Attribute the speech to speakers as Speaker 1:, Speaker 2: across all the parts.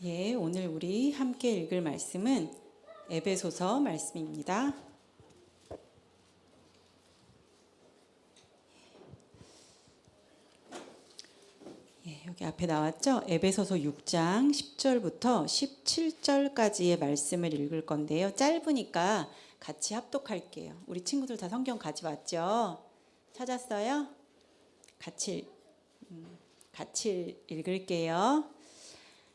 Speaker 1: 예, 오늘 우리 함께 읽을 말씀은 에베소서 말씀입니다. 예, 여기 앞에 나왔죠? 에베소서 6장 10절부터 17절까지의 말씀을 읽을 건데요. 짧으니까 같이 합독할게요. 우리 친구들 다 성경 가져왔죠? 찾았어요? 같이 읽을게요.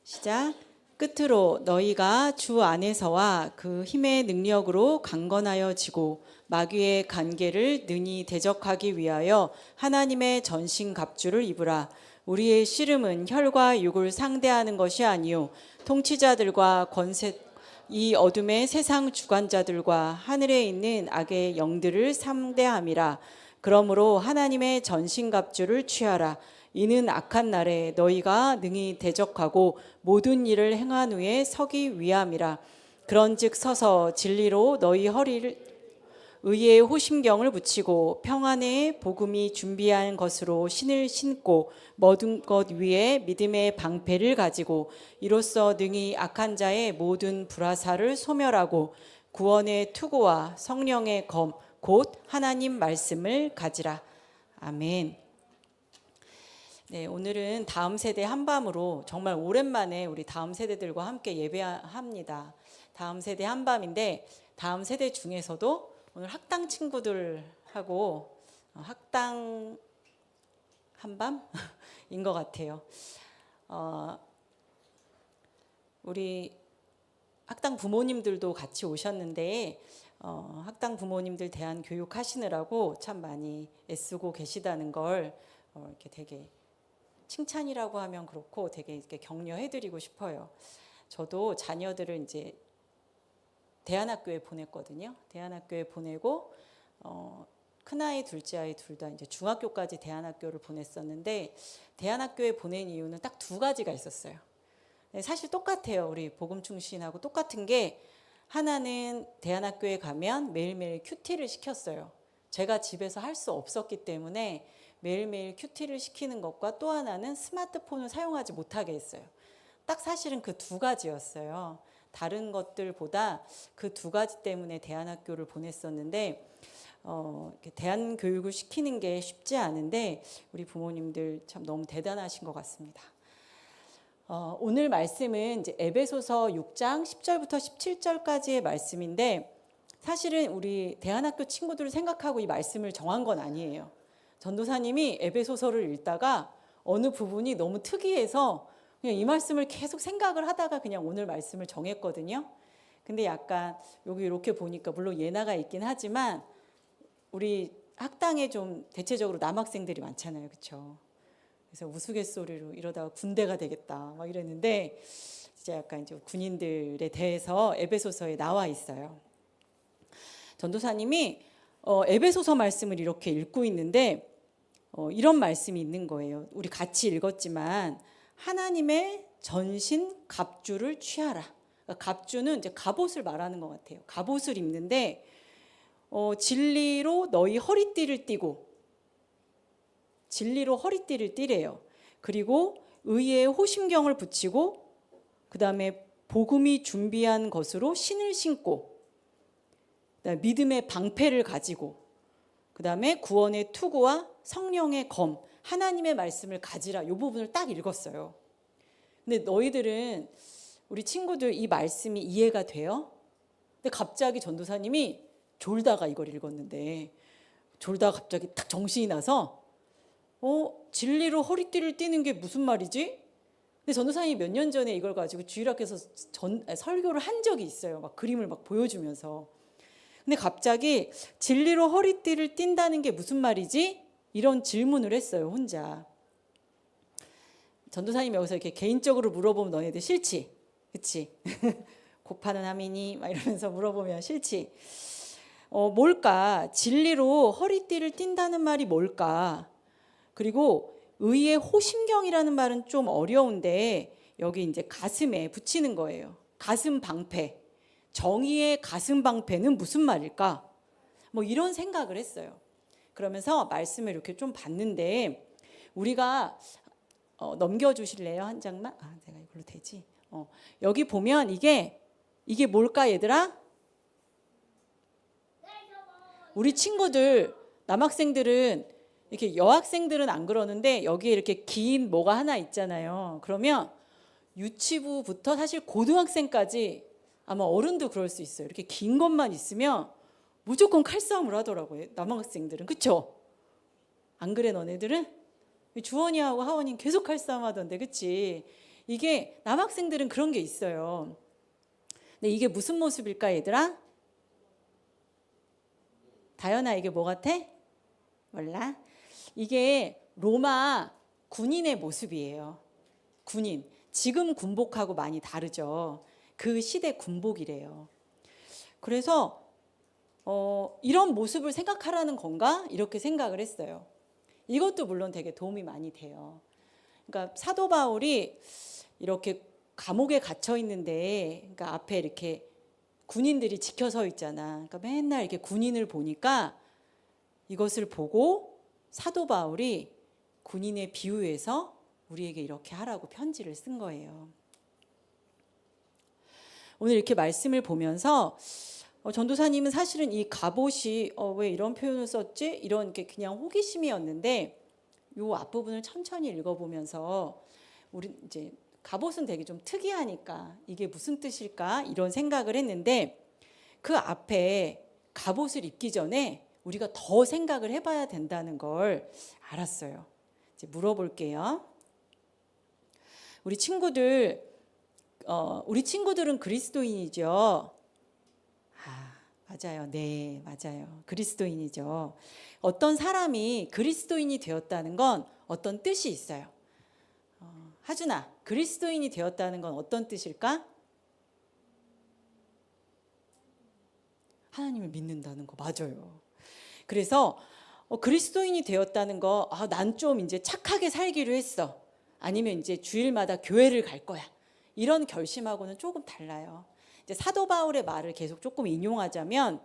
Speaker 1: 시작. 끝으로 너희가 주 안에서와 그 힘의 능력으로 강건하여지고 마귀의 관계를 능히 대적하기 위하여 하나님의 전신갑주를 입으라. 우리의 씨름은 혈과 육을 상대하는 것이 아니요 통치자들과 권세 이 어둠의 세상 주관자들과 하늘에 있는 악의 영들을 상대함이라. 그러므로 하나님의 전신갑주를 취하라. 이는 악한 날에 너희가 능히 대적하고 모든 일을 행한 후에 서기 위함이라. 그런즉 서서 진리로 너희 허리를 의의 호심경을 붙이고 평안의 복음이 준비한 것으로 신을 신고 모든 것 위에 믿음의 방패를 가지고 이로써 능히 악한 자의 모든 불화살을 소멸하고 구원의 투구와 성령의 검 곧 하나님 말씀을 가지라. 아멘. 네, 오늘은 다음 세대 한밤으로 정말 오랜만에 우리 다음 세대들과 함께 예배합니다. 다음 세대 한밤인데 다음 세대 중에서도 오늘 학당 친구들하고 학당 한밤인 것 같아요. 우리 학당 부모님들도 같이 오셨는데 학당 부모님들 대한 교육 하시느라고 참 많이 애쓰고 계시다는 걸 이렇게 되게 칭찬이라고 하면 그렇고 되게 이렇게 격려해드리고 싶어요. 저도 자녀들을 이제 대안학교에 보냈거든요. 대안학교에 보내고 큰아이, 둘째아이 둘 다 이제 중학교까지 대안학교를 보냈었는데 대안학교에 보낸 이유는 딱 두 가지가 있었어요. 사실 똑같아요. 우리 복음충신하고 똑같은 게 하나는 대안학교에 가면 매일매일 큐티를 시켰어요. 제가 집에서 할 수 없었기 때문에 매일매일 큐티를 시키는 것과 또 하나는 스마트폰을 사용하지 못하게 했어요. 딱 사실은 그 두 가지였어요. 다른 것들보다 그 두 가지 때문에 대안학교를 보냈었는데 대안 교육을 시키는 게 쉽지 않은데 우리 부모님들 참 너무 대단하신 것 같습니다. 오늘 말씀은 이제 에베소서 6장 10절부터 17절까지의 말씀인데 사실은 우리 대안학교 친구들을 생각하고 이 말씀을 정한 건 아니에요. 전도사님이 에베소서를 읽다가 어느 부분이 너무 특이해서 그냥 이 말씀을 계속 생각을 하다가 그냥 오늘 말씀을 정했거든요. 근데 약간 여기 이렇게 보니까 물론 예나가 있긴 하지만 우리 학당에 좀 대체적으로 남학생들이 많잖아요. 그렇죠? 그래서 우스갯소리로 이러다가 군대가 되겠다 막 이랬는데 이제 약간 이제 군인들에 대해서 에베소서에 나와 있어요. 전도사님이 에베소서 말씀을 이렇게 읽고 있는데 이런 말씀이 있는 거예요. 우리 같이 읽었지만 하나님의 전신 갑주를 취하라. 그러니까 갑주는 이제 갑옷을 말하는 것 같아요. 갑옷을 입는데 진리로 너희 허리띠를 띠고 진리로 허리띠를 띠래요. 그리고 의의 호심경을 붙이고 그 다음에 복음이 준비한 것으로 신을 신고 그다음에 믿음의 방패를 가지고 그 다음에 구원의 투구와 성령의 검 하나님의 말씀을 가지라. 이 부분을 딱 읽었어요. 근데 너희들은 우리 친구들 이 말씀이 이해가 돼요? 근데 갑자기 전도사님이 졸다가 이걸 읽었는데 졸다가 갑자기 딱 정신이 나서 진리로 허리띠를 띠는 게 무슨 말이지? 근데 전도사님이 몇 년 전에 이걸 가지고 주일학교에서 설교를 한 적이 있어요. 막 그림을 막 보여주면서. 근데 갑자기 진리로 허리띠를 띈다는 게 무슨 말이지? 이런 질문을 했어요. 혼자. 전도사님이 여기서 이렇게 개인적으로 물어보면 너네들 싫지? 그치? 곱하는 함이니? 막 이러면서 물어보면 싫지? 뭘까? 진리로 허리띠를 띈다는 말이 뭘까? 그리고 의의 호심경이라는 말은 좀 어려운데 여기 이제 가슴에 붙이는 거예요. 가슴 방패. 정의의 가슴 방패는 무슨 말일까? 뭐 이런 생각을 했어요. 그러면서 말씀을 이렇게 좀 봤는데 우리가 넘겨주실래요? 한 장만? 제가 이걸로 되지? 여기 보면 이게 뭘까 얘들아? 우리 친구들 남학생들은 이렇게 여학생들은 안 그러는데 여기에 이렇게 긴 뭐가 하나 있잖아요. 그러면 유치부부터 사실 고등학생까지 아마 어른도 그럴 수 있어요. 이렇게 긴 것만 있으면 무조건 칼싸움을 하더라고요. 남학생들은. 그쵸? 안 그래 너네들은? 주원이하고 하원이 계속 칼싸움 하던데 그치? 이게 남학생들은 그런 게 있어요. 근데 이게 무슨 모습일까 얘들아? 다현아 이게 뭐 같아? 몰라? 이게 로마 군인의 모습이에요. 군인. 지금 군복하고 많이 다르죠. 그 시대 군복이래요. 그래서 이런 모습을 생각하라는 건가? 이렇게 생각을 했어요. 이것도 물론 되게 도움이 많이 돼요. 그러니까 사도 바울이 이렇게 감옥에 갇혀 있는데, 그러니까 앞에 이렇게 군인들이 지켜서 있잖아. 그러니까 맨날 이렇게 군인을 보니까 이것을 보고 사도 바울이 군인에 비유해서 우리에게 이렇게 하라고 편지를 쓴 거예요. 오늘 이렇게 말씀을 보면서 전도사님은 사실은 이 갑옷이 왜 이런 표현을 썼지? 이런 게 그냥 호기심이었는데 요 앞부분을 천천히 읽어보면서 우리 이제 갑옷은 되게 좀 특이하니까 이게 무슨 뜻일까? 이런 생각을 했는데 그 앞에 갑옷을 입기 전에 우리가 더 생각을 해봐야 된다는 걸 알았어요. 이제 물어볼게요. 우리 친구들은 그리스도인이죠. 맞아요. 네, 맞아요. 그리스도인이죠. 어떤 사람이 그리스도인이 되었다는 건 어떤 뜻이 있어요. 하준아, 그리스도인이 되었다는 건 어떤 뜻일까? 하나님을 믿는다는 거 맞아요. 그래서 그리스도인이 되었다는 거, 난 좀 이제 착하게 살기로 했어. 아니면 이제 주일마다 교회를 갈 거야. 이런 결심하고는 조금 달라요. 이제 사도 바울의 말을 계속 조금 인용하자면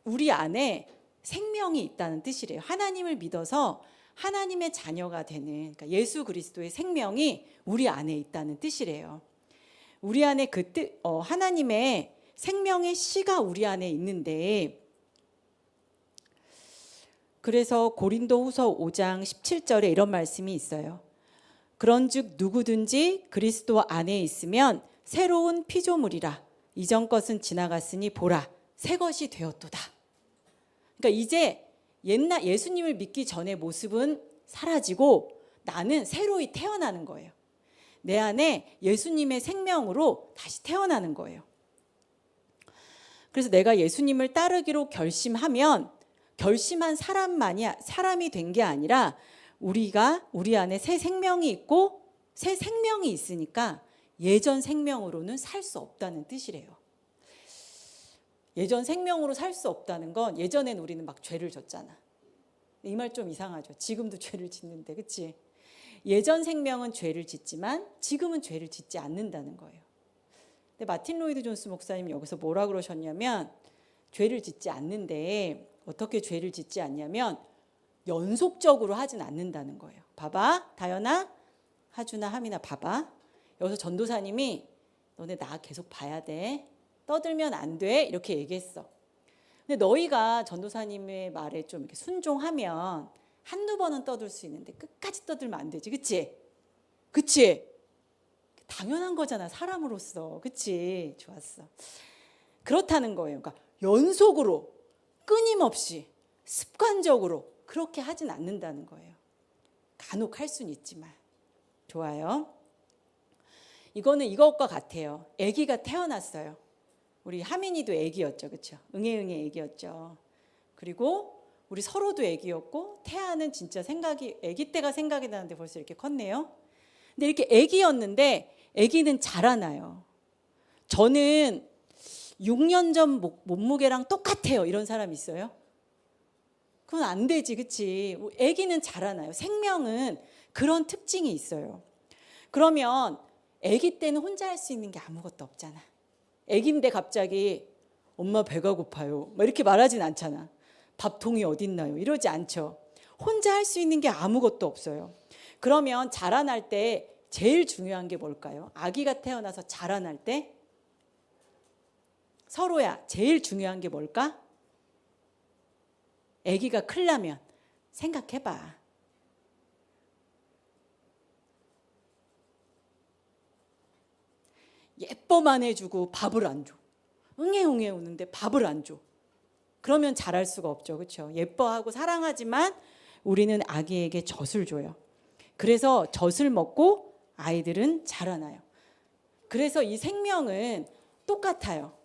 Speaker 1: 우리 안에 생명이 있다는 뜻이래요. 하나님을 믿어서 하나님의 자녀가 되는, 그러니까 예수 그리스도의 생명이 우리 안에 있다는 뜻이래요. 우리 안에 하나님의 생명의 씨가 우리 안에 있는데, 그래서 고린도후서 5장 17절에 이런 말씀이 있어요. 그런즉 누구든지 그리스도 안에 있으면 새로운 피조물이라. 이전 것은 지나갔으니 보라 새 것이 되었도다. 그러니까 이제 옛날 예수님을 믿기 전의 모습은 사라지고 나는 새로이 태어나는 거예요. 내 안에 예수님의 생명으로 다시 태어나는 거예요. 그래서 내가 예수님을 따르기로 결심한 사람이 된 게 아니라 우리 안에 새 생명이 있고 새 생명이 있으니까 예전 생명으로는 살 수 없다는 뜻이래요. 예전 생명으로 살 수 없다는 건 예전엔 우리는 막 죄를 졌잖아. 이 말 좀 이상하죠. 지금도 죄를 짓는데, 그치? 예전 생명은 죄를 짓지만 지금은 죄를 짓지 않는다는 거예요. 근데 마틴 로이드 존스 목사님 여기서 뭐라 그러셨냐면 죄를 짓지 않는데 어떻게 죄를 짓지 않냐면 연속적으로 하진 않는다는 거예요. 봐봐, 다현아, 하준아, 하민아, 봐봐. 여기서 전도사님이 너네 나 계속 봐야 돼. 떠들면 안 돼. 이렇게 얘기했어. 근데 너희가 전도사님의 말에 좀 이렇게 순종하면 한두 번은 떠들 수 있는데 끝까지 떠들면 안 되지. 그치? 그치? 당연한 거잖아. 사람으로서. 그치? 좋았어. 그렇다는 거예요. 그러니까 연속으로 끊임없이 습관적으로 그렇게 하진 않는다는 거예요. 간혹 할 수는 있지만. 좋아요. 이거는 이것과 같아요. 아기가 태어났어요. 우리 하민이도 아기였죠. 그렇죠? 응애응애 아기였죠. 그리고 우리 서로도 아기였고 태아는 진짜 아기 때가 생각이 나는데 벌써 이렇게 컸네요. 근데 이렇게 아기였는데 아기는 자라나요. 저는 6년 전 몸무게랑 똑같아요. 이런 사람 있어요? 그건 안 되지. 그치? 아기는 자라나요. 생명은 그런 특징이 있어요. 그러면 아기 때는 혼자 할 수 있는 게 아무것도 없잖아. 아기인데 갑자기 엄마 배가 고파요. 막 이렇게 말하진 않잖아. 밥통이 어딨나요? 이러지 않죠. 혼자 할 수 있는 게 아무것도 없어요. 그러면 자라날 때 제일 중요한 게 뭘까요? 아기가 태어나서 자라날 때 서로야 제일 중요한 게 뭘까? 아기가 크려면 생각해봐. 예뻐만 해주고 밥을 안 줘. 응애응애 우는데 밥을 안 줘. 그러면 잘할 수가 없죠. 그렇죠? 예뻐하고 사랑하지만 우리는 아기에게 젖을 줘요. 그래서 젖을 먹고 아이들은 자라나요. 그래서 이 생명은 똑같아요.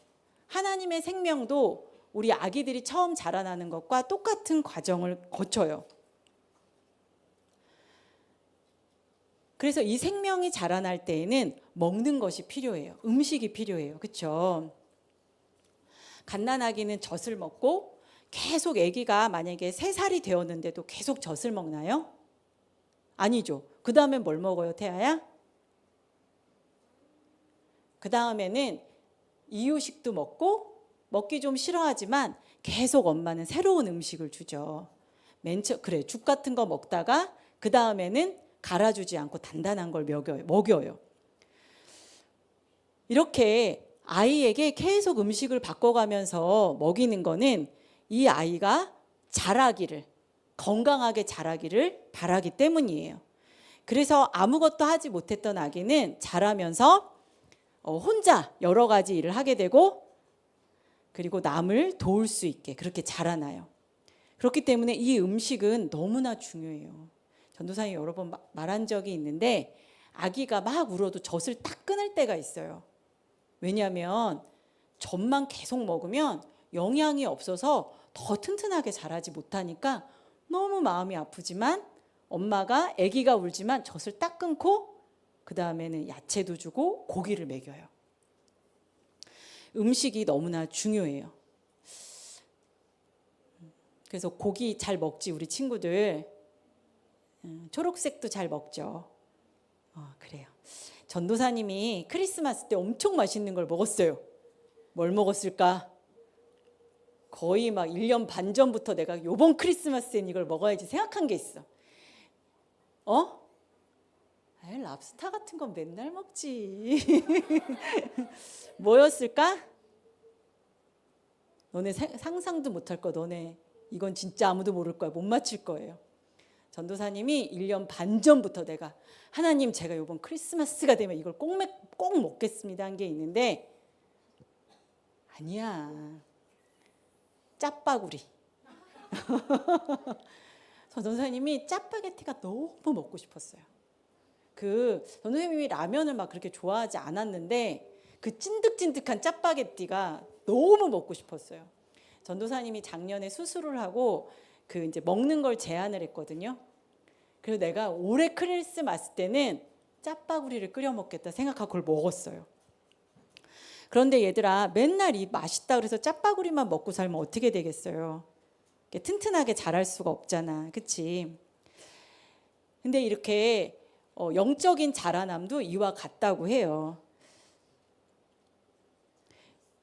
Speaker 1: 하나님의 생명도 우리 아기들이 처음 자라나는 것과 똑같은 과정을 거쳐요. 그래서 이 생명이 자라날 때에는 먹는 것이 필요해요. 음식이 필요해요. 그렇죠? 갓난아기는 젖을 먹고 계속 아기가 만약에 3살이 되었는데도 계속 젖을 먹나요? 아니죠. 그 다음엔 뭘 먹어요, 태아야? 그 다음에는 이유식도 먹기 좀 싫어하지만 계속 엄마는 새로운 음식을 주죠. 그래, 죽 같은 거 먹다가 그 다음에는 갈아주지 않고 단단한 걸 먹여요. 이렇게 아이에게 계속 음식을 바꿔가면서 먹이는 거는 이 아이가 건강하게 자라기를 바라기 때문이에요. 그래서 아무것도 하지 못했던 아기는 자라면서 혼자 여러 가지 일을 하게 되고 그리고 남을 도울 수 있게 그렇게 자라나요. 그렇기 때문에 이 음식은 너무나 중요해요. 전도사님 여러 번 말한 적이 있는데 아기가 막 울어도 젖을 딱 끊을 때가 있어요. 왜냐하면 젖만 계속 먹으면 영양이 없어서 더 튼튼하게 자라지 못하니까 너무 마음이 아프지만 엄마가 아기가 울지만 젖을 딱 끊고 그 다음에는 야채도 주고 고기를 먹여요. 음식이 너무나 중요해요. 그래서 고기 잘 먹지 우리 친구들. 초록색도 잘 먹죠. 그래요. 전도사님이 크리스마스 때 엄청 맛있는 걸 먹었어요. 뭘 먹었을까? 거의 막 1년 반 전부터 내가 요번 크리스마스엔 이걸 먹어야지 생각한 게 있어. 랍스타 같은 건 맨날 먹지. 뭐였을까? 너네 상상도 못할 거야. 너네 이건 진짜 아무도 모를 거야. 못 맞힐 거예요. 전도사님이 1년 반 전부터 내가 하나님 제가 이번 크리스마스가 되면 이걸 꼭 먹겠습니다 한 게 있는데 아니야. 짜파구리. 전도사님이 짜파게티가 너무 먹고 싶었어요. 전도사님이 라면을 막 그렇게 좋아하지 않았는데 그 찐득찐득한 짜파게티가 너무 먹고 싶었어요. 전도사님이 작년에 수술을 하고 이제 먹는 걸 제한을 했거든요. 그래서 내가 올해 크리스마스 때는 짜파구리를 끓여 먹겠다 생각하고 그걸 먹었어요. 그런데 얘들아 맨날 이 맛있다 그래서 짜파구리만 먹고 살면 어떻게 되겠어요? 튼튼하게 자랄 수가 없잖아. 그치? 근데 이렇게 영적인 자라남도 이와 같다고 해요.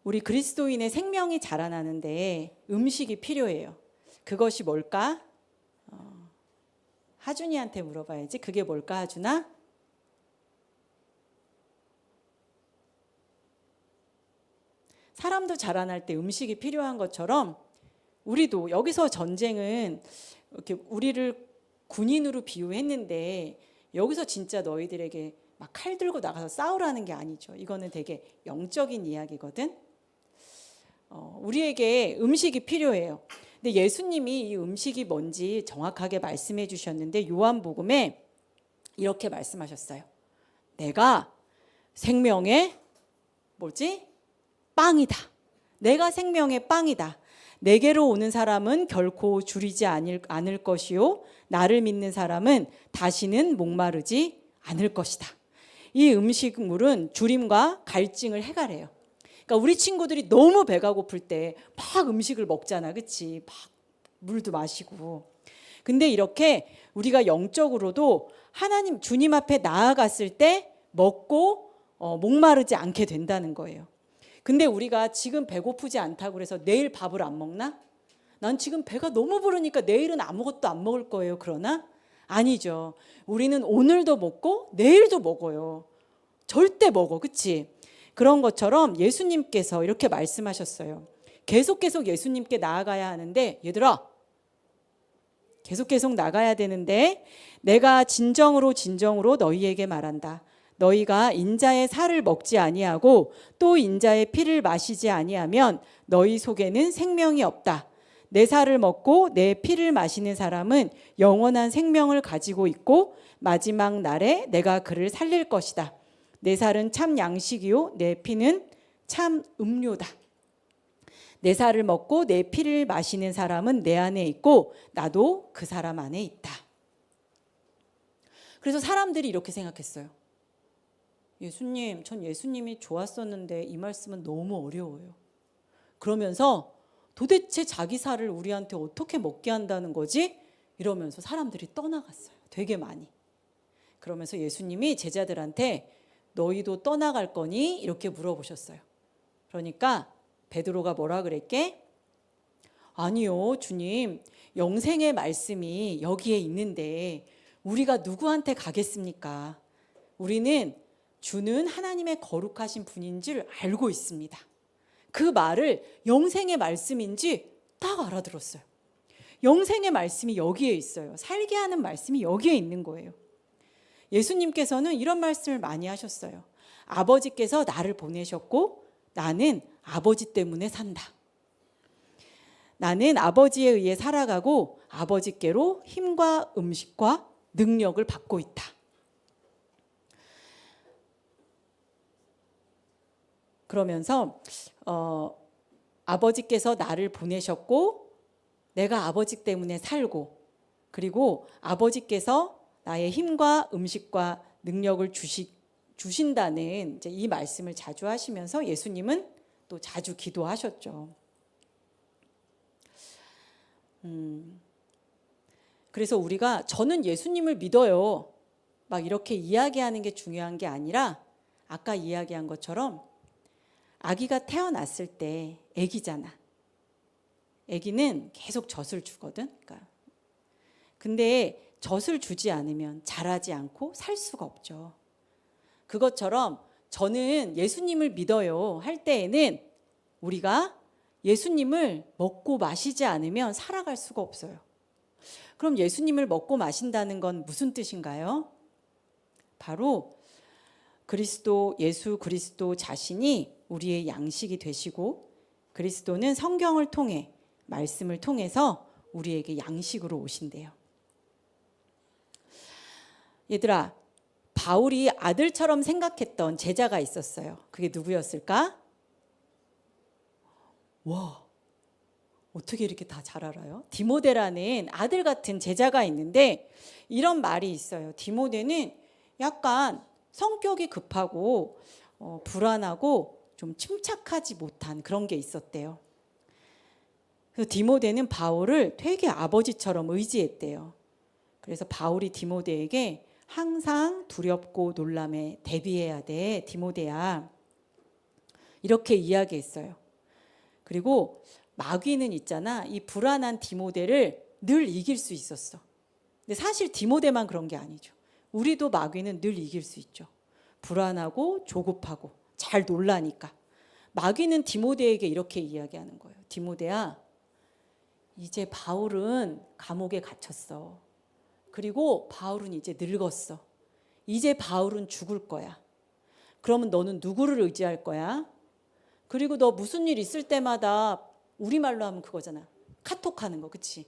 Speaker 1: 우리 그리스도인의 생명이 자라나는데 음식이 필요해요. 그것이 뭘까? 하준이한테 물어봐야지. 그게 뭘까, 하준아? 사람도 자라날 때 음식이 필요한 것처럼 우리도 여기서 전쟁은 이렇게 우리를 군인으로 비유했는데 여기서 진짜 너희들에게 막 칼 들고 나가서 싸우라는 게 아니죠. 이거는 되게 영적인 이야기거든. 우리에게 음식이 필요해요. 근데 예수님이 이 음식이 뭔지 정확하게 말씀해 주셨는데 요한복음에 이렇게 말씀하셨어요. 내가 생명의 빵이다. 내가 생명의 빵이다. 내게로 오는 사람은 결코 줄이지 않을 것이요 나를 믿는 사람은 다시는 목마르지 않을 것이다. 이 음식물은 주림과 갈증을 해결해요. 그러니까 우리 친구들이 너무 배가 고플 때 막 음식을 먹잖아. 그치? 막 물도 마시고. 근데 이렇게 우리가 영적으로도 하나님 주님 앞에 나아갔을 때 먹고 목마르지 않게 된다는 거예요. 근데 우리가 지금 배고프지 않다고 그래서 내일 밥을 안 먹나? 난 지금 배가 너무 부르니까 내일은 아무것도 안 먹을 거예요. 그러나 아니죠. 우리는 오늘도 먹고 내일도 먹어요. 절대 먹어. 그치? 그런 것처럼 예수님께서 이렇게 말씀하셨어요. 계속 예수님께 나아가야 하는데, 얘들아, 계속 나가야 되는데, 내가 진정으로 너희에게 말한다. 너희가 인자의 살을 먹지 아니하고 또 인자의 피를 마시지 아니하면 너희 속에는 생명이 없다. 내 살을 먹고 내 피를 마시는 사람은 영원한 생명을 가지고 있고 마지막 날에 내가 그를 살릴 것이다. 내 살은 참 양식이요 내 피는 참 음료다. 내 살을 먹고 내 피를 마시는 사람은 내 안에 있고 나도 그 사람 안에 있다. 그래서 사람들이 이렇게 생각했어요. 예수님, 전 예수님이 좋았었는데 이 말씀은 너무 어려워요. 그러면서 도대체 자기 살을 우리한테 어떻게 먹게 한다는 거지? 이러면서 사람들이 떠나갔어요. 되게 많이. 그러면서 예수님이 제자들한테 너희도 떠나갈 거니? 이렇게 물어보셨어요. 그러니까 베드로가 뭐라 그랬게? 아니요, 주님. 영생의 말씀이 여기에 있는데 우리가 누구한테 가겠습니까? 우리는 주는 하나님의 거룩하신 분인 줄 알고 있습니다. 그 말을 영생의 말씀인지 딱 알아들었어요. 영생의 말씀이 여기에 있어요. 살게 하는 말씀이 여기에 있는 거예요. 예수님께서는 이런 말씀을 많이 하셨어요. 아버지께서 나를 보내셨고 나는 아버지 때문에 산다. 나는 아버지에 의해 살아가고 아버지께로 힘과 음식과 능력을 받고 있다. 그러면서 아버지께서 나를 보내셨고 내가 아버지 때문에 살고 그리고 아버지께서 나의 힘과 음식과 능력을 주신다는 이제 이 말씀을 자주 하시면서 예수님은 또 자주 기도하셨죠. 그래서 우리가 저는 예수님을 믿어요. 막 이렇게 이야기하는 게 중요한 게 아니라 아까 이야기한 것처럼 아기가 태어났을 때 아기잖아. 아기는 계속 젖을 주거든. 그러니까. 근데 젖을 주지 않으면 자라지 않고 살 수가 없죠. 그것처럼 저는 예수님을 믿어요 할 때에는 우리가 예수님을 먹고 마시지 않으면 살아갈 수가 없어요. 그럼 예수님을 먹고 마신다는 건 무슨 뜻인가요? 바로 예수 그리스도 자신이 우리의 양식이 되시고 그리스도는 성경을 통해 말씀을 통해서 우리에게 양식으로 오신대요. 얘들아, 바울이 아들처럼 생각했던 제자가 있었어요. 그게 누구였을까? 와, 어떻게 이렇게 다 잘 알아요? 디모데라는 아들 같은 제자가 있는데 이런 말이 있어요. 디모데는 약간 성격이 급하고 불안하고 좀 침착하지 못한 그런 게 있었대요. 그래서 디모데는 바울을 되게 아버지처럼 의지했대요. 그래서 바울이 디모데에게 항상 두렵고 놀람에 대비해야 돼, 디모데야. 이렇게 이야기했어요. 그리고 마귀는 있잖아. 이 불안한 디모데를 늘 이길 수 있었어. 근데 사실 디모데만 그런 게 아니죠. 우리도 마귀는 늘 이길 수 있죠. 불안하고 조급하고 잘 놀라니까. 마귀는 디모데에게 이렇게 이야기하는 거예요. 디모데야, 이제 바울은 감옥에 갇혔어. 그리고 바울은 이제 늙었어. 이제 바울은 죽을 거야. 그러면 너는 누구를 의지할 거야? 그리고 너 무슨 일 있을 때마다 우리말로 하면 그거잖아. 카톡하는 거, 그치?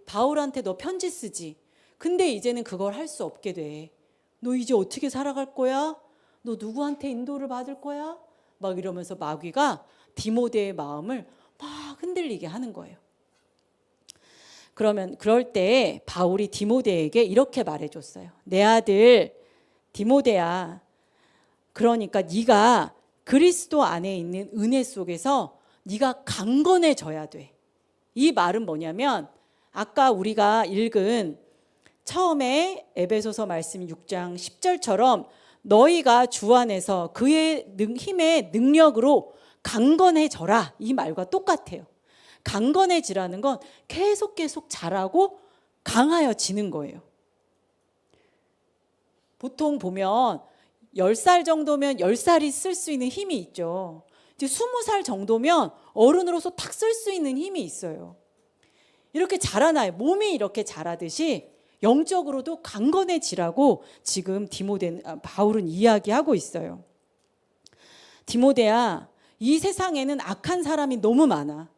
Speaker 1: 바울한테 너 편지 쓰지. 근데 이제는 그걸 할 수 없게 돼. 너 이제 어떻게 살아갈 거야? 너 누구한테 인도를 받을 거야? 막 이러면서 마귀가 디모데의 마음을 막 흔들리게 하는 거예요. 그럴 때 바울이 디모데에게 이렇게 말해줬어요. 내 아들 디모데야, 그러니까 네가 그리스도 안에 있는 은혜 속에서 네가 강건해져야 돼. 이 말은 뭐냐면 아까 우리가 읽은 처음에 에베소서 말씀 6장 10절처럼 너희가 주 안에서 그의 힘의 능력으로 강건해져라, 이 말과 똑같아요. 강건해지라는 건 계속 자라고 강하여지는 거예요. 보통 보면 10살 정도면 10살이 쓸 수 있는 힘이 있죠. 이제 20살 정도면 어른으로서 탁 쓸 수 있는 힘이 있어요. 이렇게 자라나요. 몸이 이렇게 자라듯이 영적으로도 강건해지라고 지금 바울은 이야기하고 있어요. 디모데야, 이 세상에는 악한 사람이 너무 많아.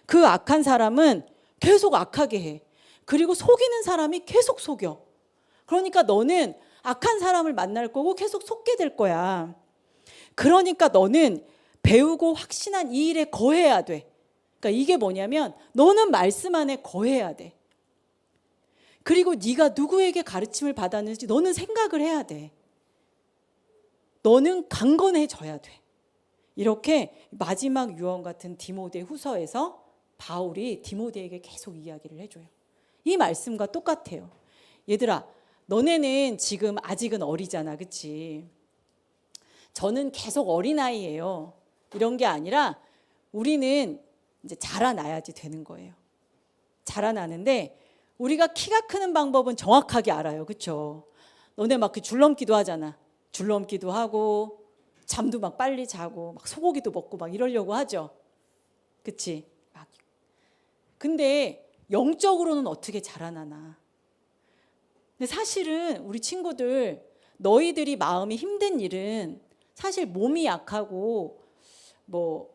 Speaker 1: 그 악한 사람은 계속 악하게 해. 그리고 속이는 사람이 계속 속여. 그러니까 너는 악한 사람을 만날 거고 계속 속게 될 거야. 그러니까 너는 배우고 확신한 이 일에 거해야 돼. 그러니까 이게 뭐냐면 너는 말씀 안에 거해야 돼. 그리고 네가 누구에게 가르침을 받았는지 너는 생각을 해야 돼. 너는 강건해져야 돼. 이렇게 마지막 유언 같은 디모데 후서에서 바울이 디모데에게 계속 이야기를 해줘요. 이 말씀과 똑같아요. 얘들아, 너네는 지금 아직은 어리잖아, 그치? 저는 계속 어린아이예요. 이런 게 아니라 우리는 이제 자라나야지 되는 거예요. 자라나는데 우리가 키가 크는 방법은 정확하게 알아요, 그쵸? 너네 막 줄넘기도 하잖아. 줄넘기도 하고 잠도 막 빨리 자고 막 소고기도 먹고 막 이러려고 하죠. 그치? 근데 영적으로는 어떻게 자라나나? 근데 사실은 우리 친구들, 너희들이 마음이 힘든 일은 사실 몸이 약하고 뭐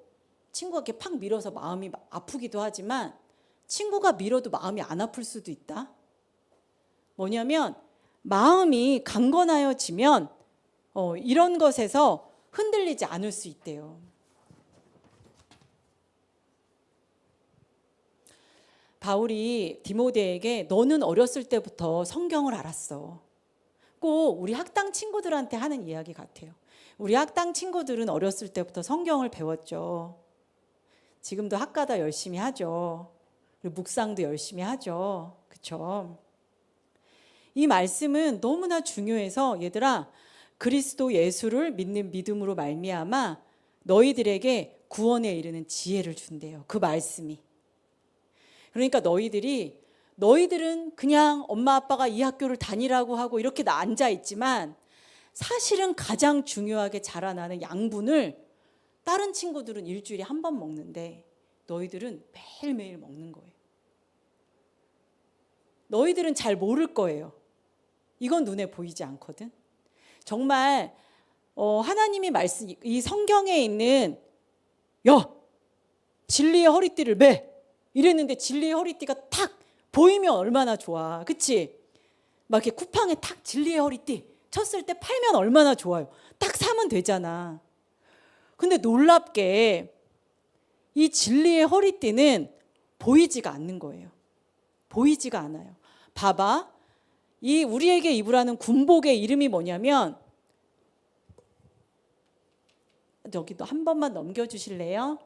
Speaker 1: 친구가 이렇게 팍 밀어서 마음이 아프기도 하지만 친구가 밀어도 마음이 안 아플 수도 있다. 뭐냐면 마음이 강건하여지면 이런 것에서 흔들리지 않을 수 있대요. 바울이 디모데에게 너는 어렸을 때부터 성경을 알았어. 꼭 우리 학당 친구들한테 하는 이야기 같아요. 우리 학당 친구들은 어렸을 때부터 성경을 배웠죠. 지금도 학가다 열심히 하죠. 그리고 묵상도 열심히 하죠. 그렇죠? 이 말씀은 너무나 중요해서 얘들아, 그리스도 예수를 믿는 믿음으로 말미암아 너희들에게 구원에 이르는 지혜를 준대요. 그 말씀이. 그러니까 너희들은 그냥 엄마 아빠가 이 학교를 다니라고 하고 이렇게 앉아 있지만 사실은 가장 중요하게 자라나는 양분을 다른 친구들은 일주일에 한 번 먹는데 너희들은 매일매일 먹는 거예요. 너희들은 잘 모를 거예요. 이건 눈에 보이지 않거든. 정말 하나님이 말씀, 이 성경에 있는 야, 진리의 허리띠를 매 이랬는데 진리의 허리띠가 탁 보이면 얼마나 좋아, 그치? 막 이렇게 쿠팡에 탁 진리의 허리띠 쳤을 때 팔면 얼마나 좋아요. 딱 사면 되잖아. 근데 놀랍게 이 진리의 허리띠는 보이지가 않는 거예요. 보이지가 않아요. 봐봐, 이 우리에게 입으라는 군복의 이름이 뭐냐면, 여기도 한 번만 넘겨주실래요?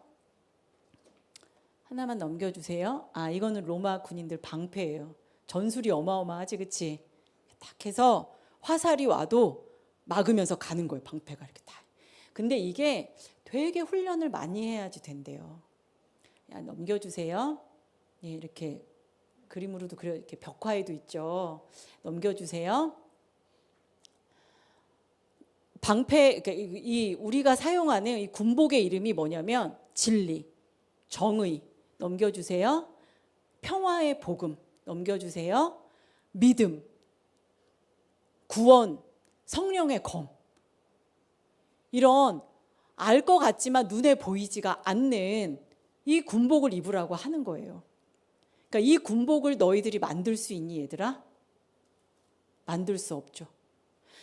Speaker 1: 하나만 넘겨주세요. 이거는 로마 군인들 방패예요. 전술이 어마어마하지, 그치? 딱 해서 화살이 와도 막으면서 가는 거예요, 방패가 이렇게 다. 근데 이게 되게 훈련을 많이 해야지 된대요. 넘겨주세요. 예, 이렇게 그림으로도 그려, 이렇게 벽화에도 있죠. 넘겨주세요. 방패, 그러니까 이 우리가 사용하는 이 군복의 이름이 뭐냐면 진리, 정의, 넘겨주세요. 평화의 복음, 넘겨주세요. 믿음, 구원, 성령의 검. 이런 알 것 같지만 눈에 보이지가 않는 이 군복을 입으라고 하는 거예요. 그러니까 이 군복을 너희들이 만들 수 있니, 얘들아? 만들 수 없죠.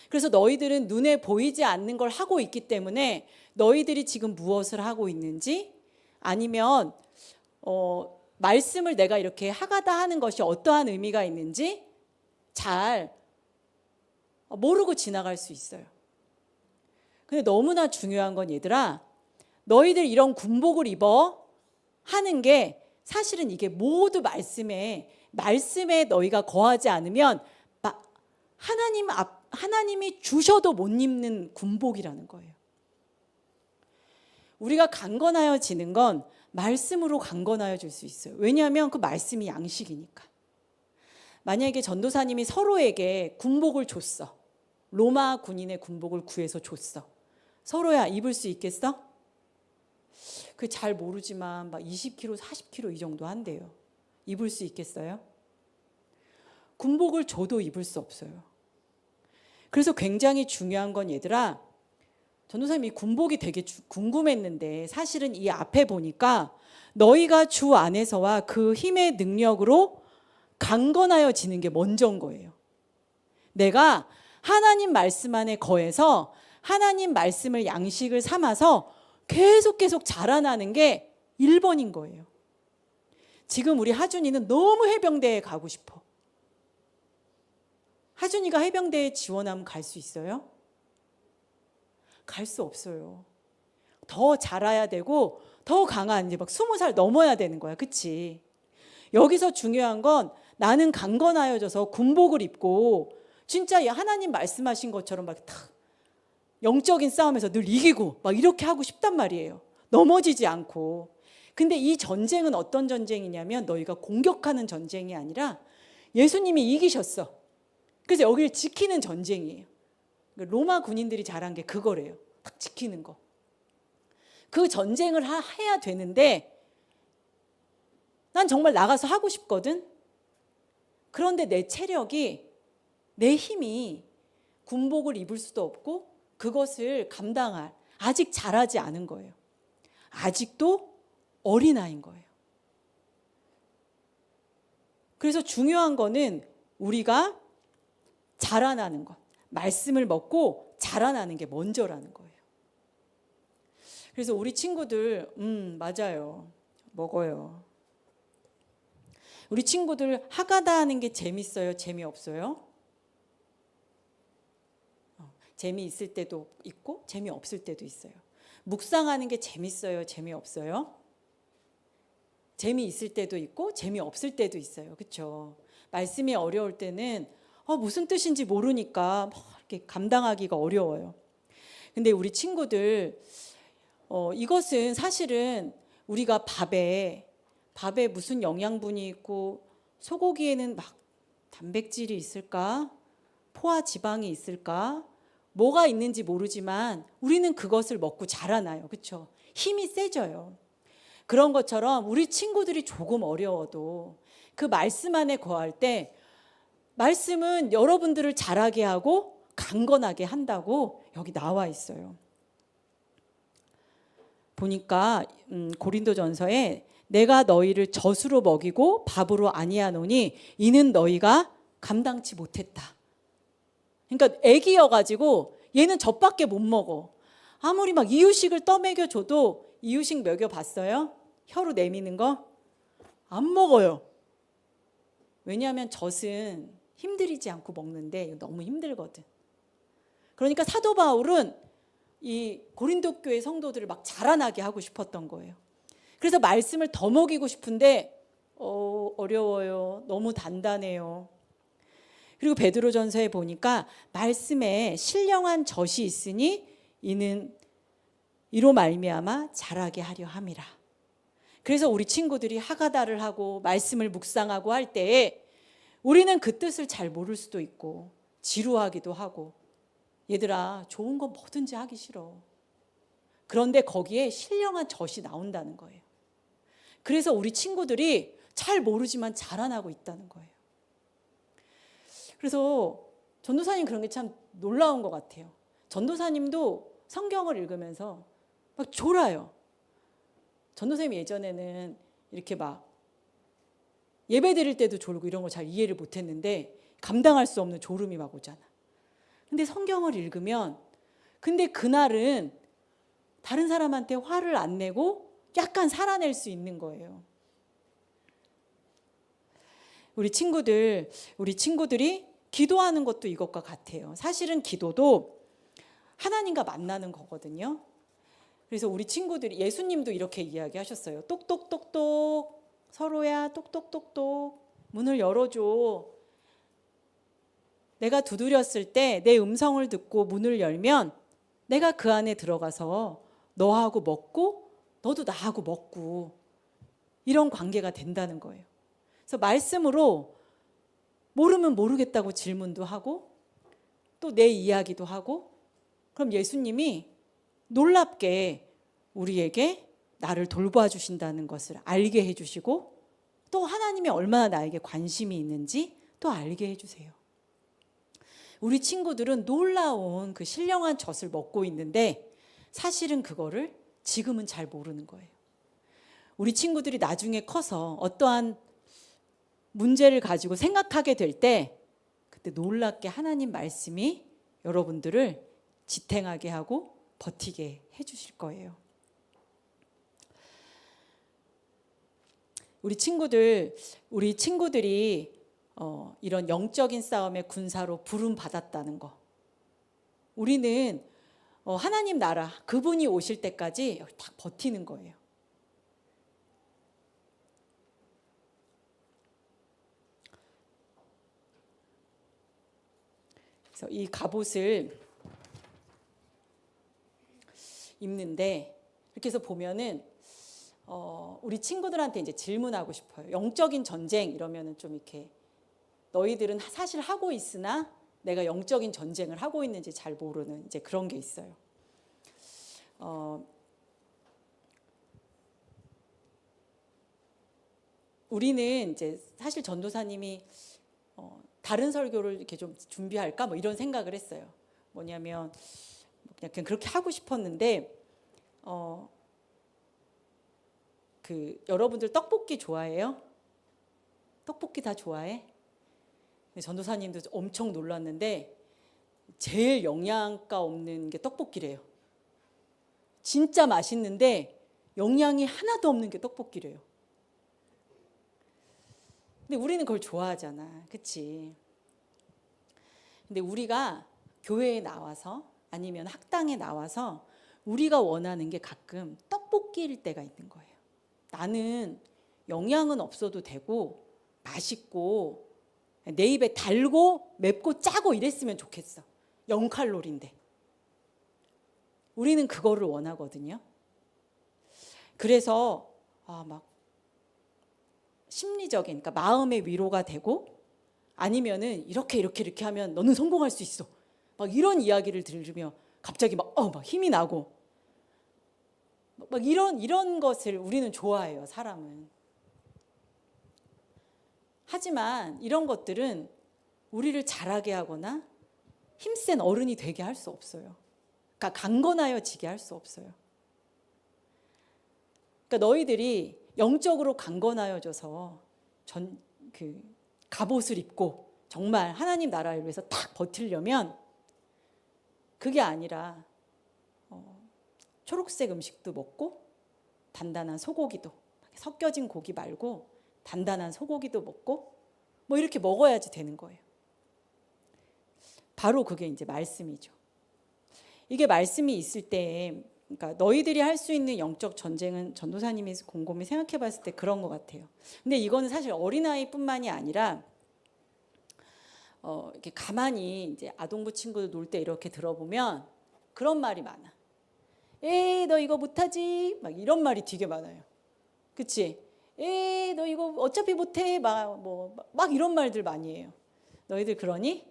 Speaker 1: 그래서 너희들은 눈에 보이지 않는 걸 하고 있기 때문에 너희들이 지금 무엇을 하고 있는지, 아니면 말씀을 내가 이렇게 하가다 하는 것이 어떠한 의미가 있는지 잘 모르고 지나갈 수 있어요. 근데 너무나 중요한 건 얘들아, 너희들 이런 군복을 입어 하는 게 사실은 이게 모두 말씀에 너희가 거하지 않으면 하나님이 주셔도 못 입는 군복이라는 거예요. 우리가 강건하여지는 건 말씀으로 강건하여질 수 있어요. 왜냐하면 그 말씀이 양식이니까. 만약에 전도사님이 서로에게 군복을 줬어. 로마 군인의 군복을 구해서 줬어. 서로야 입을 수 있겠어? 그 잘 모르지만 막 20kg, 40kg 이 정도 한대요. 입을 수 있겠어요? 군복을 줘도 입을 수 없어요. 그래서 굉장히 중요한 건 얘들아, 전도사님 이 군복이 되게 궁금했는데 사실은 이 앞에 보니까 너희가 주 안에서와 그 힘의 능력으로 강건하여지는 게 먼저인 거예요. 내가 하나님 말씀 안에 거해서 하나님 말씀을 양식을 삼아서 계속 자라나는 게 1번인 거예요. 지금 우리 하준이는 너무 해병대에 가고 싶어. 하준이가 해병대에 지원하면 갈 수 있어요? 갈 수 없어요. 더 자라야 되고 더 강한 이제 막 20살 넘어야 되는 거야. 그치? 여기서 중요한 건 나는 강건하여져서 군복을 입고 진짜 하나님 말씀하신 것처럼 막 탁 영적인 싸움에서 늘 이기고 막 이렇게 하고 싶단 말이에요. 넘어지지 않고. 근데 이 전쟁은 어떤 전쟁이냐면 너희가 공격하는 전쟁이 아니라 예수님이 이기셨어. 그래서 여기를 지키는 전쟁이에요. 로마 군인들이 잘한 게 그거래요. 딱 지키는 거. 그 전쟁을 해야 되는데 난 정말 나가서 하고 싶거든. 그런데 내 체력이, 내 힘이 군복을 입을 수도 없고 그것을 감당할, 아직 자라지 않은 거예요. 아직도 어린아이인 거예요. 그래서 중요한 거는 우리가 자라나는 것, 말씀을 먹고 자라나는 게 먼저라는 거예요. 그래서 우리 친구들 맞아요. 먹어요. 우리 친구들 하가다 하는 게 재밌어요? 재미없어요? 재미있을 때도 있고 재미없을 때도 있어요. 묵상하는 게 재밌어요? 재미없어요? 재미있을 때도 있고 재미없을 때도 있어요. 그렇죠? 말씀이 어려울 때는 무슨 뜻인지 모르니까 막 이렇게 감당하기가 어려워요. 근데 우리 친구들 이것은 사실은 우리가 밥에 무슨 영양분이 있고 소고기에는 막 단백질이 있을까? 포화 지방이 있을까? 뭐가 있는지 모르지만 우리는 그것을 먹고 자라나요. 그렇죠? 힘이 세져요. 그런 것처럼 우리 친구들이 조금 어려워도 그 말씀 안에 거할 때 말씀은 여러분들을 자라게 하고 강건하게 한다고 여기 나와 있어요. 보니까 고린도전서에 내가 너희를 젖으로 먹이고 밥으로 아니하노니 이는 너희가 감당치 못했다. 그러니까 애기여가지고 얘는 젖밖에 못 먹어. 아무리 막 이유식을 떠먹여줘도 이유식 먹여봤어요? 혀로 내미는 거? 안 먹어요. 왜냐하면 젖은 힘들이지 않고 먹는데 너무 힘들거든. 그러니까 사도 바울은 이 고린도 교회 성도들을 막 자라나게 하고 싶었던 거예요. 그래서 말씀을 더 먹이고 싶은데 어려워요. 너무 단단해요. 그리고 베드로전서에 보니까 말씀에 신령한 젖이 있으니 이는 이로 말미암아 자라게 하려 함이라. 그래서 우리 친구들이 하가다를 하고 말씀을 묵상하고 할 때에 우리는 그 뜻을 잘 모를 수도 있고 지루하기도 하고 얘들아 좋은 건 뭐든지 하기 싫어. 그런데 거기에 신령한 젖이 나온다는 거예요. 그래서 우리 친구들이 잘 모르지만 자라나고 있다는 거예요. 그래서 전도사님 그런 게 참 놀라운 것 같아요. 전도사님도 성경을 읽으면서 막 졸아요. 전도사님 예전에는 이렇게 막 예배 드릴 때도 졸고 이런 거 잘 이해를 못했는데 감당할 수 없는 졸음이 막 오잖아. 근데 성경을 읽으면 근데 그날은 다른 사람한테 화를 안 내고 약간 살아낼 수 있는 거예요. 우리 친구들이 기도하는 것도 이것과 같아요. 사실은 기도도 하나님과 만나는 거거든요. 그래서 우리 친구들이 예수님도 이렇게 이야기하셨어요. 똑똑똑똑 서로야 똑똑똑똑 문을 열어줘. 내가 두드렸을 때 내 음성을 듣고 문을 열면 내가 그 안에 들어가서 너하고 먹고 너도 나하고 먹고 이런 관계가 된다는 거예요. 그래서 말씀으로 모르면 모르겠다고 질문도 하고 또 내 이야기도 하고, 그럼 예수님이 놀랍게 우리에게 나를 돌봐주신다는 것을 알게 해주시고, 또 하나님이 얼마나 나에게 관심이 있는지 또 알게 해주세요. 우리 친구들은 놀라운 그 신령한 젖을 먹고 있는데 사실은 그거를 지금은 잘 모르는 거예요. 우리 친구들이 나중에 커서 어떠한 문제를 가지고 생각하게 될 때 그때 놀랍게 하나님 말씀이 여러분들을 지탱하게 하고 버티게 해주실 거예요. 우리 친구들이 이런 영적인 싸움의 군사로 부름 받았다는 거. 우리는 하나님 나라 그분이 오실 때까지 딱 버티는 거예요. 그래서 이 갑옷을 입는데 이렇게 해서 보면은 우리 친구들한테 이제 질문하고 싶어요. 영적인 전쟁 이러면은 좀 이렇게 너희들은 사실 하고 있으나 내가 영적인 전쟁을 하고 있는지 잘 모르는 이제 그런 게 있어요. 우리는 이제 사실 전도사님이 다른 설교를 이렇게 좀 준비할까 뭐 이런 생각을 했어요. 뭐냐면 그냥 그렇게 하고 싶었는데 여러분들 떡볶이 좋아해요? 떡볶이 다 좋아해? 전도사님도 엄청 놀랐는데 제일 영양가 없는 게 떡볶이래요. 진짜 맛있는데 영양이 하나도 없는 게 떡볶이래요. 근데 우리는 그걸 좋아하잖아. 그치? 근데 우리가 교회에 나와서 아니면 학당에 나와서 우리가 원하는 게 가끔 떡볶이일 때가 있는 거예요. 나는 영양은 없어도 되고 맛있고 내 입에 달고 맵고 짜고 이랬으면 좋겠어. 0칼로리인데. 우리는 그거를 원하거든요. 그래서 막 심리적인, 그러니까 마음의 위로가 되고 아니면은 이렇게 하면 너는 성공할 수 있어. 막 이런 이야기를 들으며 갑자기 막 힘이 나고 막 이런 것을 우리는 좋아해요, 사람은. 하지만 이런 것들은 우리를 자라게 하거나 힘센 어른이 되게 할 수 없어요. 그러니까 강건하여지게 할 수 없어요. 그러니까 너희들이 영적으로 강건하여져서 갑옷을 입고 정말 하나님 나라를 위해서 딱 버티려면 그게 아니라 초록색 음식도 먹고 단단한 소고기도 섞여진 고기 말고 단단한 소고기도 먹고 뭐 이렇게 먹어야지 되는 거예요. 바로 그게 이제 말씀이죠. 이게 말씀이 있을 때 그러니까 너희들이 할 수 있는 영적 전쟁은 전도사님이 곰곰이 생각해 봤을 때 그런 것 같아요. 근데 이거는 사실 어린아이뿐만이 아니라 이렇게 가만히 이제 아동부 친구들 놀 때 이렇게 들어보면 그런 말이 많아. 에이 너 이거 못하지? 막 이런 말이 되게 많아요. 그치? 에이 너 이거 어차피 못해? 막 이런 말들 많이 해요. 너희들 그러니?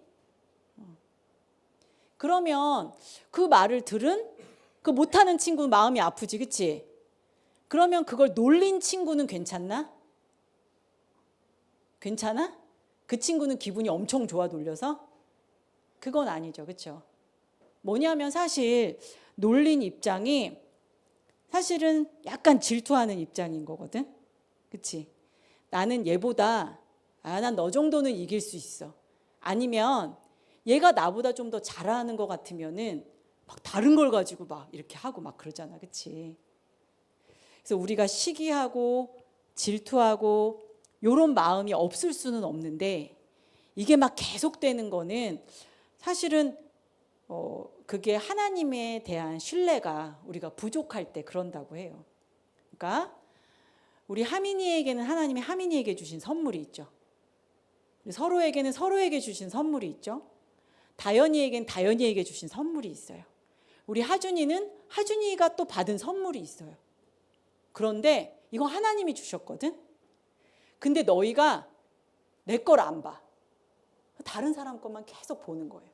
Speaker 1: 그러면 그 말을 들은 그 못하는 친구는 마음이 아프지, 그치? 그러면 그걸 놀린 친구는 괜찮나? 괜찮아? 그 친구는 기분이 엄청 좋아 놀려서? 그건 아니죠, 그렇죠? 뭐냐면 사실 놀린 입장이 사실은 약간 질투하는 입장인 거거든, 그치? 나는 얘보다 난 너 정도는 이길 수 있어. 아니면 얘가 나보다 좀 더 잘하는 것 같으면은 막 다른 걸 가지고 막 이렇게 하고 막 그러잖아, 그치? 그래서 우리가 시기하고 질투하고 이런 마음이 없을 수는 없는데 이게 막 계속되는 거는 사실은 그게 하나님에 대한 신뢰가 우리가 부족할 때 그런다고 해요. 그러니까 우리 하민이에게는 하나님이 하민이에게 주신 선물이 있죠. 서로에게는 서로에게 주신 선물이 있죠. 다연이에게는 다연이에게 주신 선물이 있어요. 우리 하준이는 하준이가 또 받은 선물이 있어요. 그런데 이거 하나님이 주셨거든. 근데 너희가 내 걸 안 봐. 다른 사람 것만 계속 보는 거예요.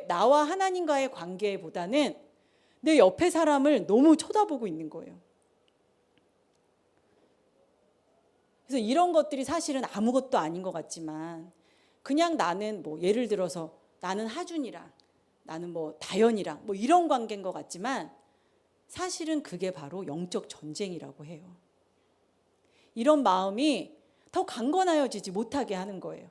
Speaker 1: 나와 하나님과의 관계보다는 내 옆에 사람을 너무 쳐다보고 있는 거예요. 그래서 이런 것들이 사실은 아무것도 아닌 것 같지만 그냥 나는 뭐 예를 들어서 나는 하준이랑 나는 뭐 다연이랑 뭐 이런 관계인 것 같지만 사실은 그게 바로 영적 전쟁이라고 해요. 이런 마음이 더 강건하여지지 못하게 하는 거예요.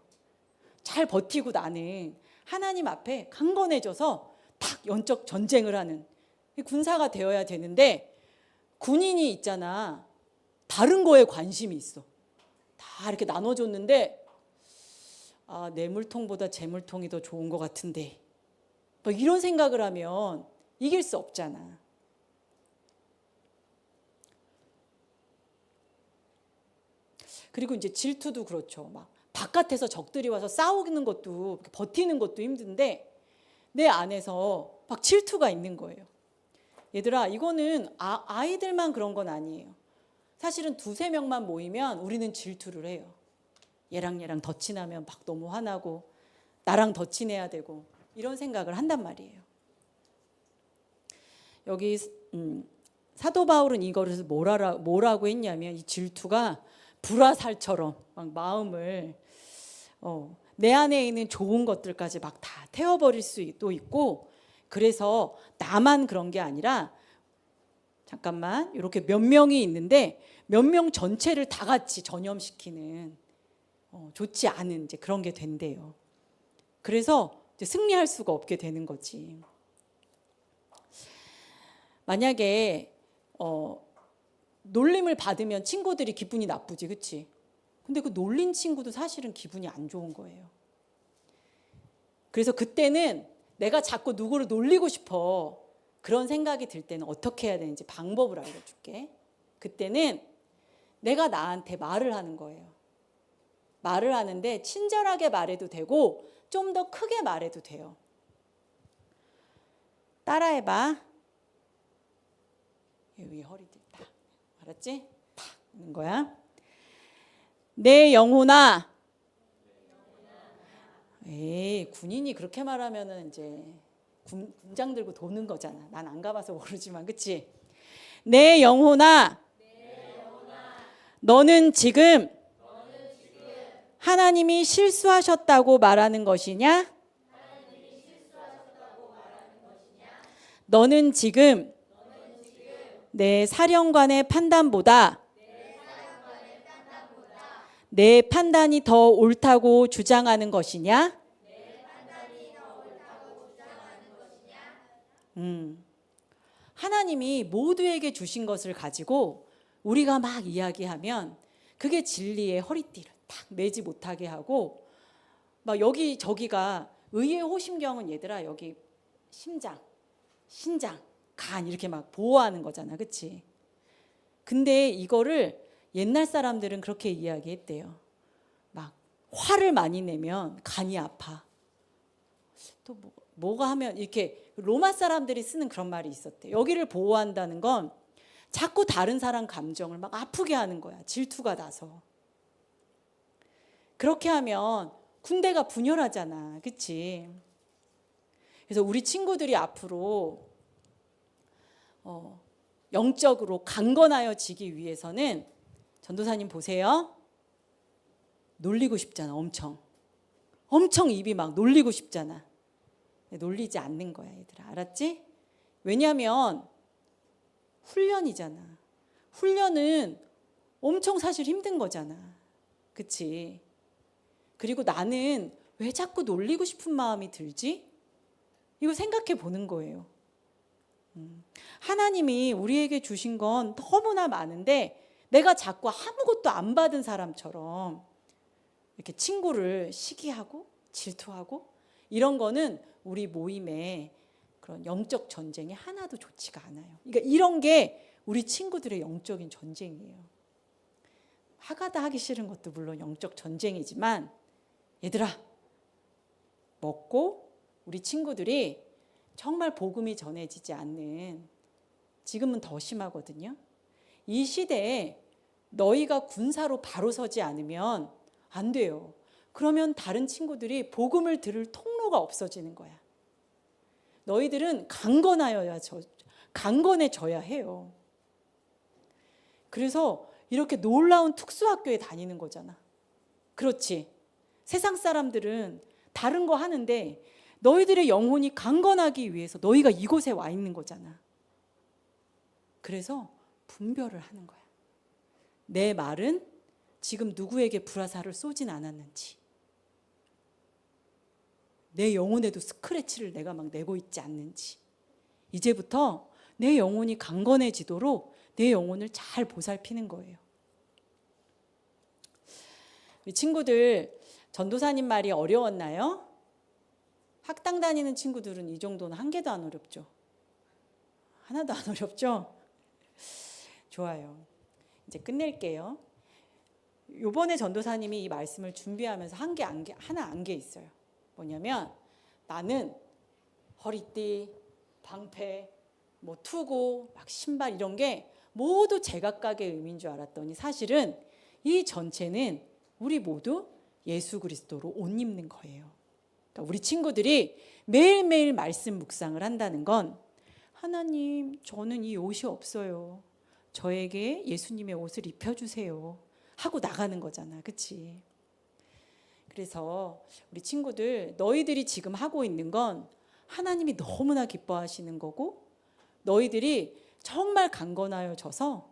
Speaker 1: 잘 버티고 나는 하나님 앞에 강건해져서 탁 영적 전쟁을 하는 군사가 되어야 되는데 군인이 있잖아. 다른 거에 관심이 있어. 다 이렇게 나눠줬는데 내 물통보다 제 물통이 더 좋은 것 같은데 뭐 이런 생각을 하면 이길 수 없잖아. 그리고 이제 질투도 그렇죠. 막 바깥에서 적들이 와서 싸우는 것도 버티는 것도 힘든데 내 안에서 막 질투가 있는 거예요. 얘들아, 이거는 아이들만 그런 건 아니에요. 사실은 2-3명만 모이면 우리는 질투를 해요. 얘랑 더 친하면 막 너무 화나고 나랑 더 친해야 되고 이런 생각을 한단 말이에요. 여기 사도 바울은 이거를 뭐라고 했냐면 이 질투가 불화살처럼 막 마음을 내 안에 있는 좋은 것들까지 막 다 태워버릴 수도 있고 그래서 나만 그런 게 아니라 잠깐만 이렇게 몇 명이 있는데 몇 명 전체를 다 같이 전염시키는 좋지 않은 이제 그런 게 된대요. 그래서 이제 승리할 수가 없게 되는 거지. 만약에 놀림을 받으면 친구들이 기분이 나쁘지, 그치? 근데 그 놀린 친구도 사실은 기분이 안 좋은 거예요. 그래서 그때는 내가 자꾸 누구를 놀리고 싶어 그런 생각이 들 때는 어떻게 해야 되는지 방법을 알려줄게. 그때는 내가 나한테 말을 하는 거예요. 말을 하는데 친절하게 말해도 되고 좀 더 크게 말해도 돼요. 따라해봐. 여기 허리들 딱, 알았지? 탁 하는 거야. 내 영혼아. 군인이 그렇게 말하면은 이제 군장 들고 도는 거잖아. 난 안 가봐서 모르지만, 그치? 내 영혼아. 너는 지금 하나님이 실수하셨다고 말하는 것이냐? 너는 지금 내 사령관의 판단보다 내 판단이 더 옳다고 주장하는 것이냐? 하나님이 모두에게 주신 것을 가지고 우리가 막 이야기하면 그게 진리의 허리띠를 딱 매지 못하게 하고 막 여기저기가 의의 호심경은 얘들아 여기 심장, 신장, 간 이렇게 막 보호하는 거잖아. 그치? 근데 이거를 옛날 사람들은 그렇게 이야기했대요. 막 화를 많이 내면 간이 아파. 또 뭐가 하면 이렇게 로마 사람들이 쓰는 그런 말이 있었대. 여기를 보호한다는 건 자꾸 다른 사람 감정을 막 아프게 하는 거야. 질투가 나서. 그렇게 하면 군대가 분열하잖아. 그치? 그래서 우리 친구들이 앞으로 영적으로 강건하여지기 위해서는 전도사님 보세요. 놀리고 싶잖아. 엄청 입이 막 놀리고 싶잖아. 놀리지 않는 거야, 얘들아. 알았지? 왜냐하면 훈련이잖아. 훈련은 엄청 사실 힘든 거잖아. 그치? 그리고 나는 왜 자꾸 놀리고 싶은 마음이 들지? 이거 생각해 보는 거예요. 하나님이 우리에게 주신 건 너무나 많은데 내가 자꾸 아무것도 안 받은 사람처럼 이렇게 친구를 시기하고 질투하고 이런 거는 우리 모임의 그런 영적 전쟁이 하나도 좋지가 않아요. 그러니까 이런 게 우리 친구들의 영적인 전쟁이에요. 하가다 하기 싫은 것도 물론 영적 전쟁이지만 얘들아 먹고 우리 친구들이 정말 복음이 전해지지 않는 지금은 더 심하거든요. 이 시대에 너희가 군사로 바로 서지 않으면 안 돼요. 그러면 다른 친구들이 복음을 들을 통로가 필요가 없어지는 거야. 너희들은 강건해져야 해요. 그래서 이렇게 놀라운 특수학교에 다니는 거잖아. 그렇지. 세상 사람들은 다른 거 하는데 너희들의 영혼이 강건하기 위해서 너희가 이곳에 와 있는 거잖아. 그래서 분별을 하는 거야. 내 말은 지금 누구에게 불화살을 쏘진 않았는지, 내 영혼에도 스크래치를 내가 막 내고 있지 않는지, 이제부터 내 영혼이 강건해지도록 내 영혼을 잘 보살피는 거예요. 우리 친구들, 전도사님 말이 어려웠나요? 학당 다니는 친구들은 이 정도는 한 개도 안 어렵죠. 하나도 안 어렵죠? 좋아요. 이제 끝낼게요. 요번에 전도사님이 이 말씀을 준비하면서 하나 안 게 있어요. 뭐냐면, 나는 허리띠, 방패, 뭐 투구, 막 신발 이런 게 모두 제각각의 의미인 줄 알았더니 사실은 이 전체는 우리 모두 예수 그리스도로 옷 입는 거예요. 그러니까 우리 친구들이 매일매일 말씀 묵상을 한다는 건, 하나님, 저는 이 옷이 없어요. 저에게 예수님의 옷을 입혀주세요. 하고 나가는 거잖아. 그치? 그래서 우리 친구들, 너희들이 지금 하고 있는 건 하나님이 너무나 기뻐하시는 거고, 너희들이 정말 강건하여져서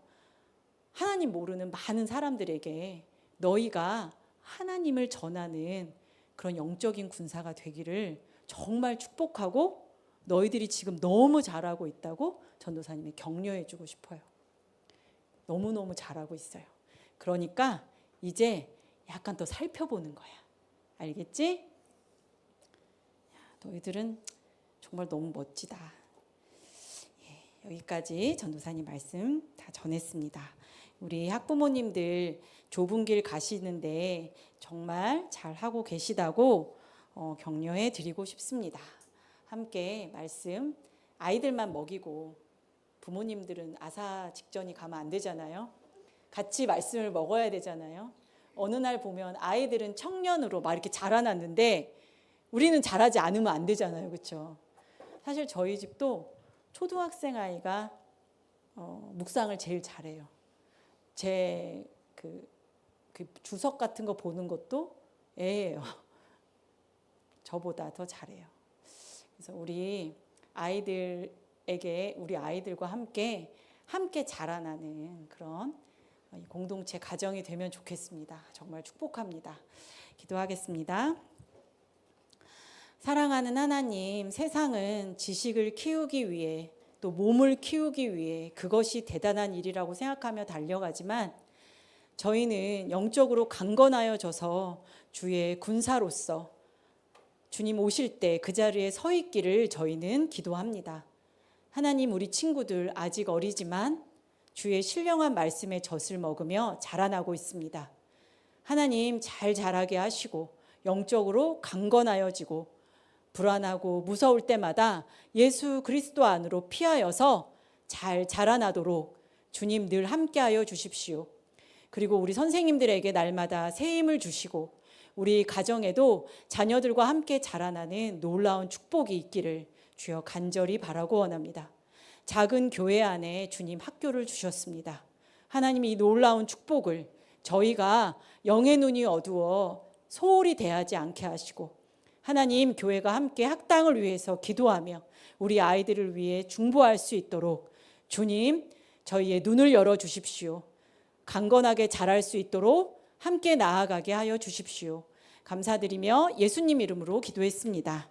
Speaker 1: 하나님 모르는 많은 사람들에게 너희가 하나님을 전하는 그런 영적인 군사가 되기를 정말 축복하고, 너희들이 지금 너무 잘하고 있다고 전도사님이 격려해 주고 싶어요. 너무너무 잘하고 있어요. 그러니까 이제 약간 더 살펴보는 거야. 알겠지? 너희들은 정말 너무 멋지다. 여기까지 전도사님 말씀 다 전했습니다. 우리 학부모님들 좁은 길 가시는데 정말 잘하고 계시다고 격려해 드리고 싶습니다. 함께 말씀, 아이들만 먹이고 부모님들은 아사 직전이 가면 안 되잖아요. 같이 말씀을 먹어야 되잖아요. 어느 날 보면 아이들은 청년으로 막 이렇게 자라났는데 우리는 자라지 않으면 안 되잖아요. 그렇죠? 사실 저희 집도 초등학생 아이가 묵상을 제일 잘해요. 제 그 주석 같은 거 보는 것도 애예요. 저보다 더 잘해요. 그래서 우리 아이들과 함께 자라나는 그런 공동체 가정이 되면 좋겠습니다. 정말 축복합니다. 기도하겠습니다. 사랑하는 하나님, 세상은 지식을 키우기 위해 또 몸을 키우기 위해 그것이 대단한 일이라고 생각하며 달려가지만, 저희는 영적으로 강건하여져서 주의 군사로서 주님 오실 때 그 자리에 서 있기를 저희는 기도합니다. 하나님, 우리 친구들 아직 어리지만 주의 신령한 말씀의 젖을 먹으며 자라나고 있습니다. 하나님, 잘 자라게 하시고 영적으로 강건하여지고 불안하고 무서울 때마다 예수 그리스도 안으로 피하여서 잘 자라나도록 주님 늘 함께하여 주십시오. 그리고 우리 선생님들에게 날마다 새 힘을 주시고 우리 가정에도 자녀들과 함께 자라나는 놀라운 축복이 있기를 주여 간절히 바라고 원합니다. 작은 교회 안에 주님 학교를 주셨습니다. 하나님, 이 놀라운 축복을 저희가 영의 눈이 어두워 소홀히 대하지 않게 하시고, 하나님, 교회가 함께 학당을 위해서 기도하며 우리 아이들을 위해 중보할 수 있도록 주님, 저희의 눈을 열어 주십시오. 강건하게 자랄 수 있도록 함께 나아가게 하여 주십시오. 감사드리며 예수님 이름으로 기도했습니다.